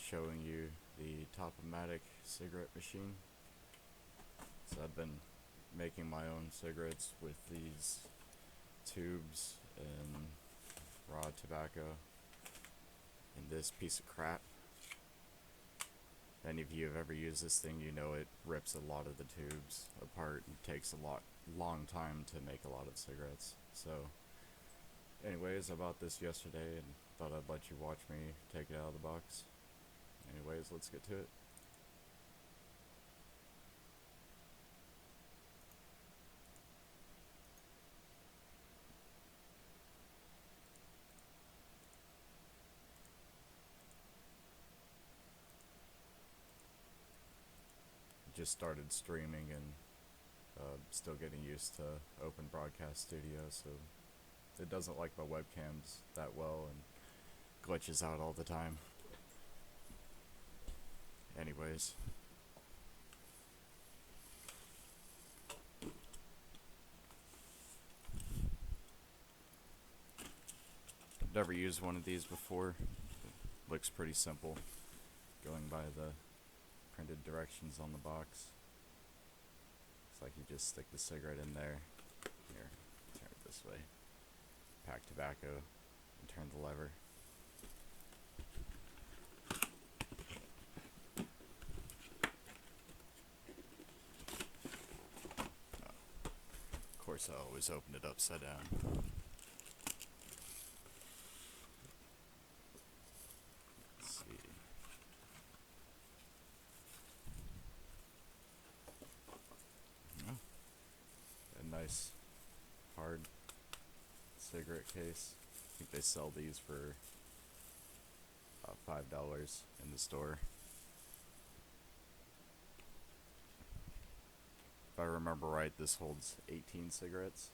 showing you the Top-O-Matic cigarette machine. So I've been making my own cigarettes with these tubes and raw tobacco and this piece of crap. If any of you have ever used this thing, you know it rips a lot of the tubes apart and takes a long time to make a lot of cigarettes. So anyways, I bought this yesterday and thought I'd let you watch me take it out of the box. Anyways, let's get to it. Just started streaming and still getting used to Open Broadcast Studio, so it doesn't like my webcams that well and glitches out all the time. Anyways, I've never used one of these before. It looks pretty simple, going by the printed directions on the box. Looks like you just stick the cigarette in there. Here, turn it this way. Pack tobacco and turn the lever. Of course, I always open it upside down. Let's see. Oh, a nice hard cigarette case. I think they sell these for $5 in the store. If I remember right, this holds 18 cigarettes.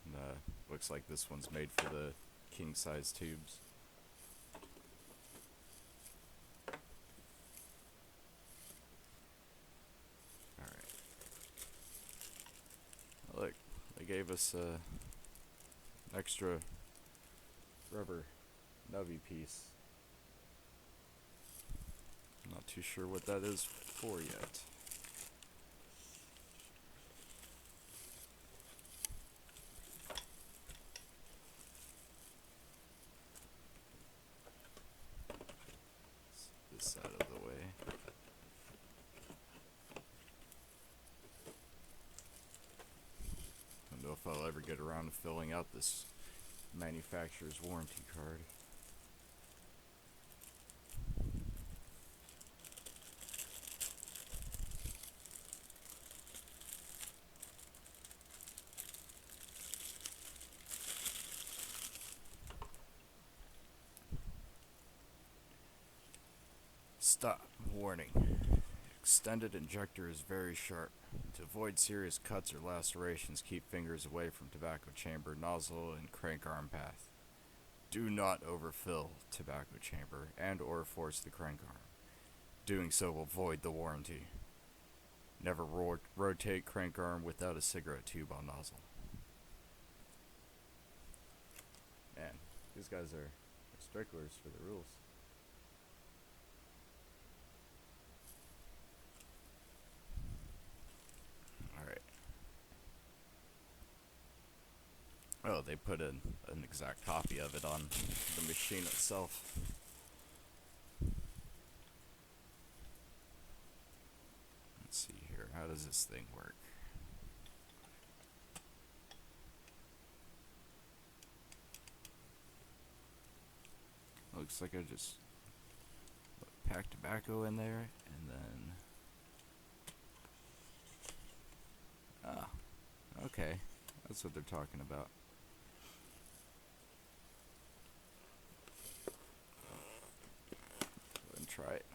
And, looks like this one's made for the king size tubes. Alright. Look, they gave us an extra rubber nubby piece. I'm not too sure what that is for yet. This out of the way. I don't know if I'll ever get around to filling out this manufacturer's warranty card. Stop. Warning. Extended injector is very sharp. To avoid serious cuts or lacerations, keep fingers away from tobacco chamber, nozzle, and crank arm path. Do not overfill tobacco chamber and or force the crank arm. Doing so will void the warranty. Never rotate crank arm without a cigarette tube on nozzle. Man, these guys are sticklers for the rules. Alright. Oh, they put an exact copy of it on the machine itself. Let's see here. How does this thing work? Looks like I just pack tobacco in there and then... Ah, okay. That's what they're talking about. Go ahead and try it.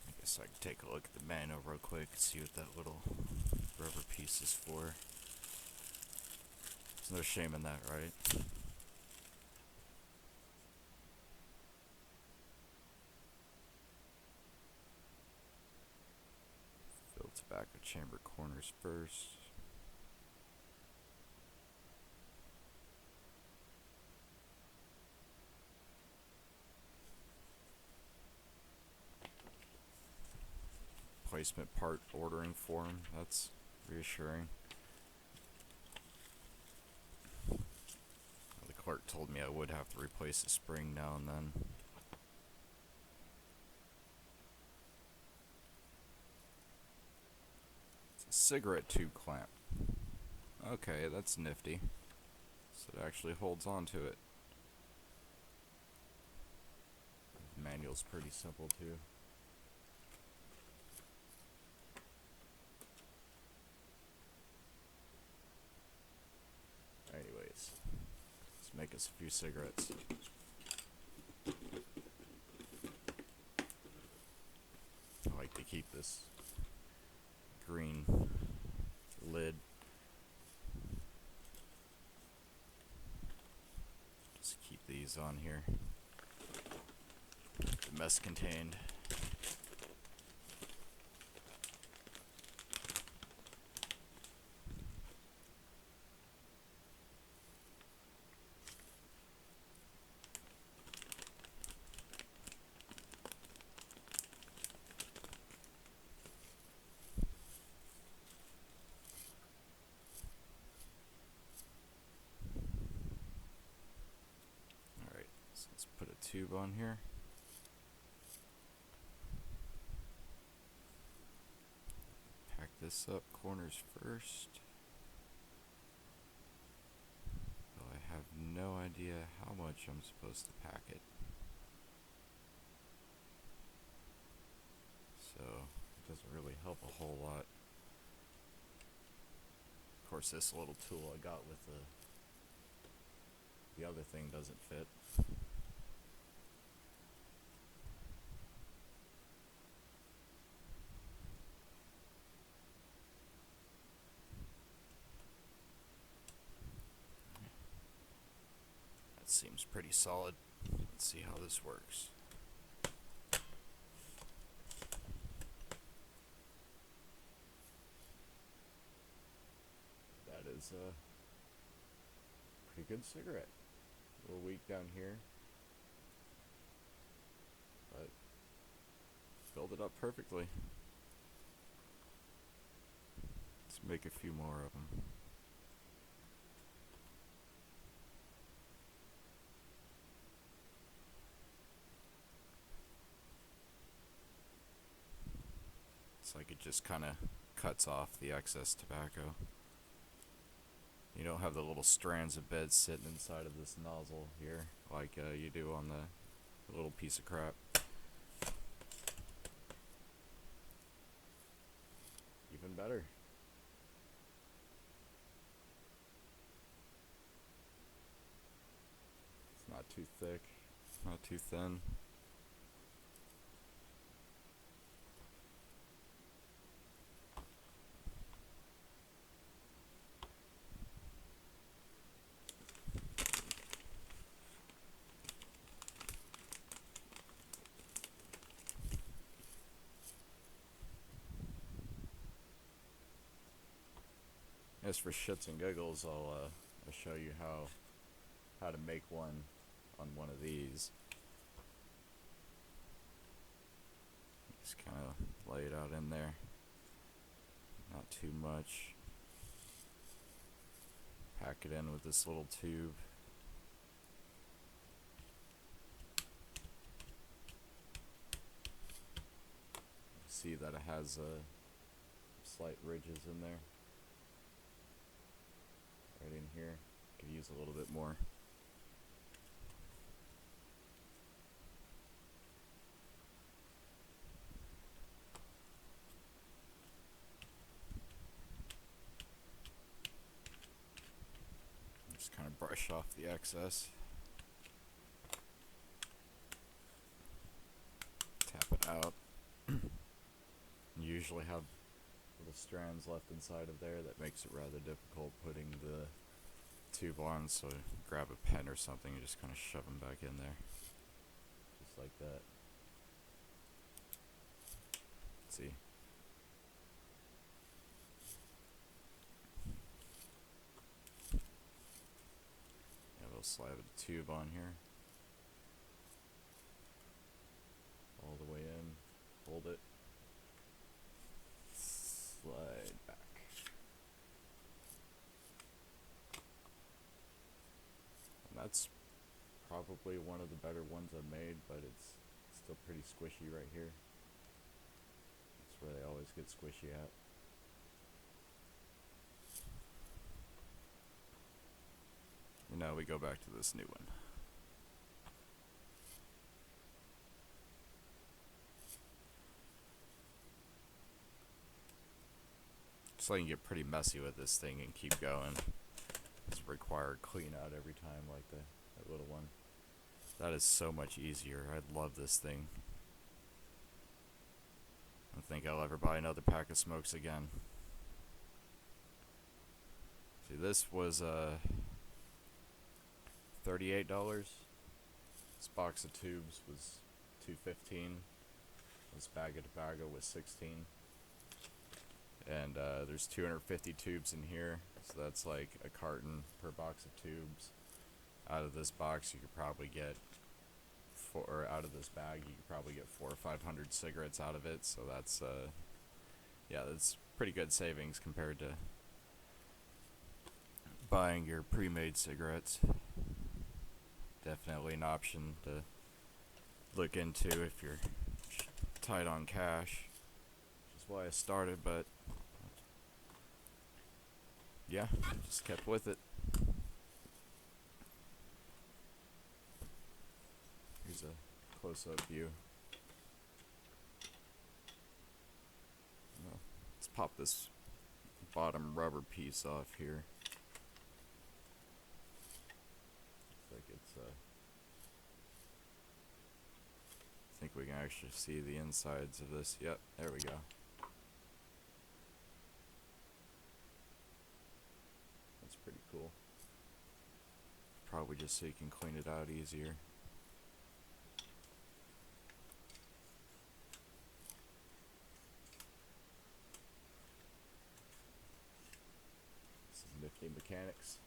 I guess I can take a look at the manual real quick and see what that little rubber piece is for. There's no shame in that, right? Fill tobacco chamber corners first. replacement part ordering form. That's reassuring. The clerk told me I would have to replace the spring now and then. It's a cigarette tube clamp. Okay, that's nifty. So it actually holds on to it. The manual's pretty simple too. Anyways, let's make us a few cigarettes. I like to keep this green lid. Just keep these on here. The mess contained. Alright, so let's put a tube on here. Pack this up, corners first. Though I have no idea how much I'm supposed to pack it. So, it doesn't really help a whole lot. Of course, this little tool I got with the other thing doesn't fit. That seems pretty solid. Let's see how this works. That is a pretty good cigarette. A little weak down here, but filled it up perfectly. Let's make a few more of them. It's like it just kind of cuts off the excess tobacco. You don't have the little strands of bed sitting inside of this nozzle here like you do on the little piece of crap. Even better. It's not too thick, not too thin. As for shits and giggles, I'll show you how to make one on one of these. Just kind of lay it out in there, not too much. Pack it in with this little tube. See that it has slight ridges in there. Right in here, could use a little bit more. Just kind of brush off the excess. Tap it out. You usually have little strands left inside of there that makes it rather difficult putting the tube on, so grab a pen or something and just kind of shove them back in there. Just like that. Let's see. Yeah, we'll slide a tube on here. All the way in. Hold it. That's probably one of the better ones I've made, but it's still pretty squishy right here. That's where they always get squishy at. And now we go back to this new one. So I can get pretty messy with this thing and keep going. It's required clean out every time, like that little one. That is so much easier. I love this thing. I don't think I'll ever buy another pack of smokes again. See, this was $38. This box of tubes was $2.15. This bag of tobacco was $16. And there's 250 tubes in here, so that's like a carton per box of tubes. Out of this box, you could probably get out of this bag, you could probably get 400 or 500 cigarettes out of it. So that's yeah, that's pretty good savings compared to buying your pre-made cigarettes. Definitely an option to look into if you're tight on cash, which is why I started, but yeah, just kept with it. Here's a close-up view. Well, let's pop this bottom rubber piece off here. Looks like it's I think we can actually see the insides of this. Yep, there we go. That's pretty cool. Probably just so you can clean it out easier. Some nifty mechanics.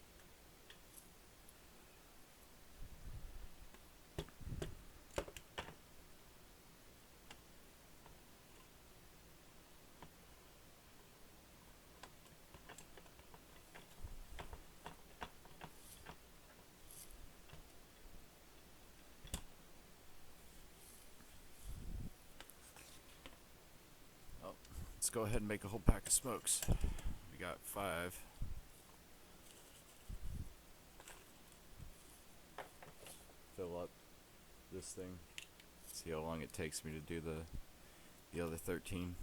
Let's go ahead and make a whole pack of smokes. We got 5. Fill up this thing. See how long it takes me to do the other 13.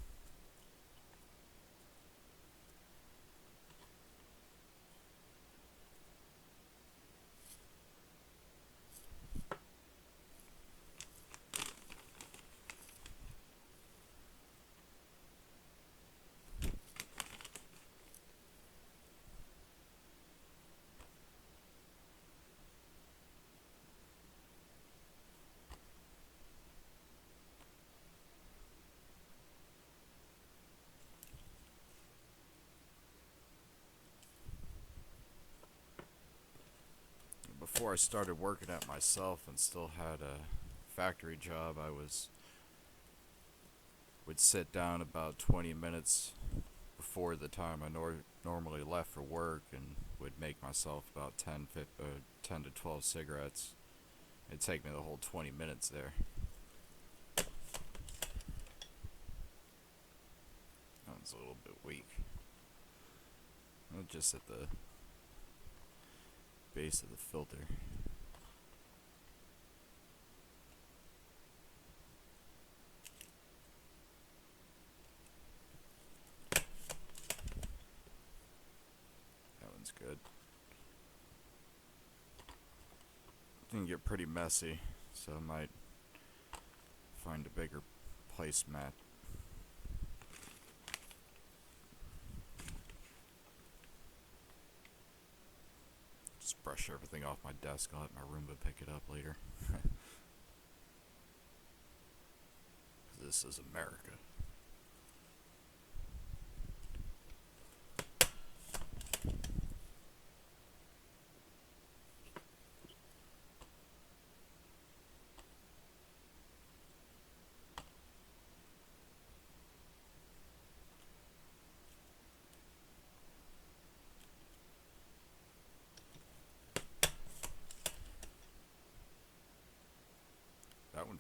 Before I started working at myself and still had a factory job, I would sit down about 20 minutes before the time I normally left for work and would make myself about 10 to 12 cigarettes. It'd take me the whole 20 minutes there. That one's a little bit weak. Just at the base of the filter. That one's good. It can get pretty messy, so I might find a bigger placemat. Just brush everything off my desk. I'll let my Roomba pick it up later. This is America.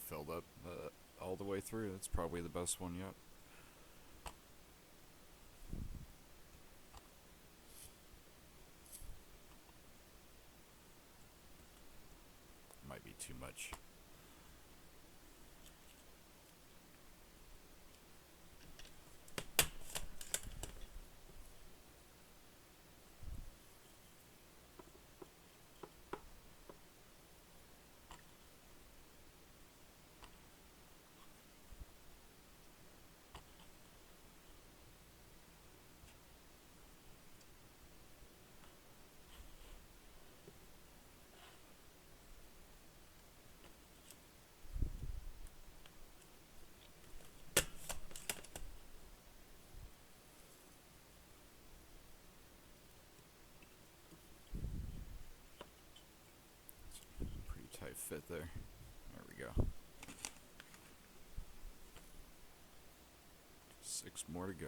filled up all the way through. It's probably the best one yet. Might be too much. Pretty tight fit there. There we go. 6 more to go.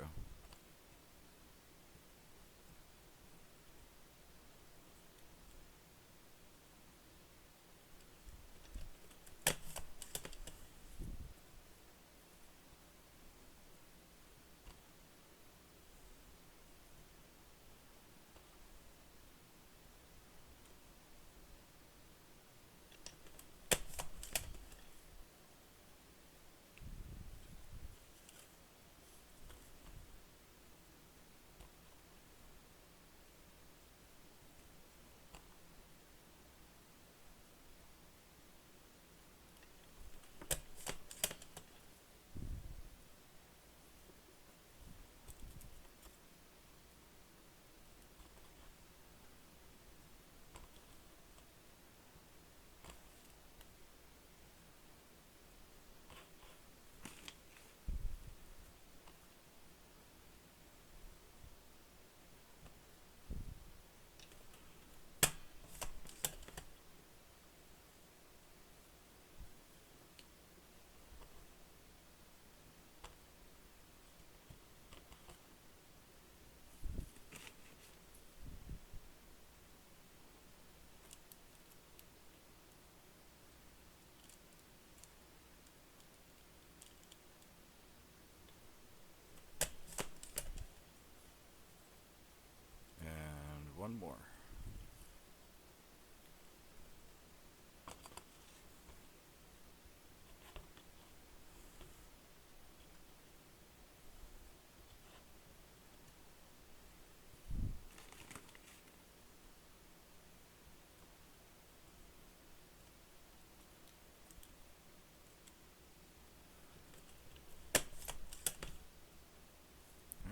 One more.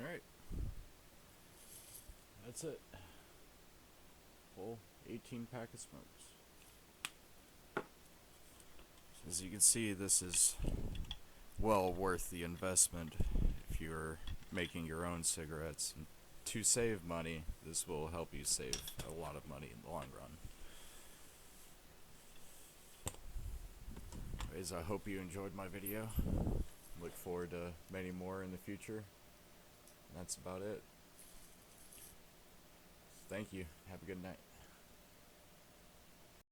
Alright. That's it. Full 18 pack of smokes. As you can see, this is well worth the investment if you're making your own cigarettes. And to save money, this will help you save a lot of money in the long run. Anyways, I hope you enjoyed my video. Look forward to many more in the future. That's about it. Thank you. Have a good night.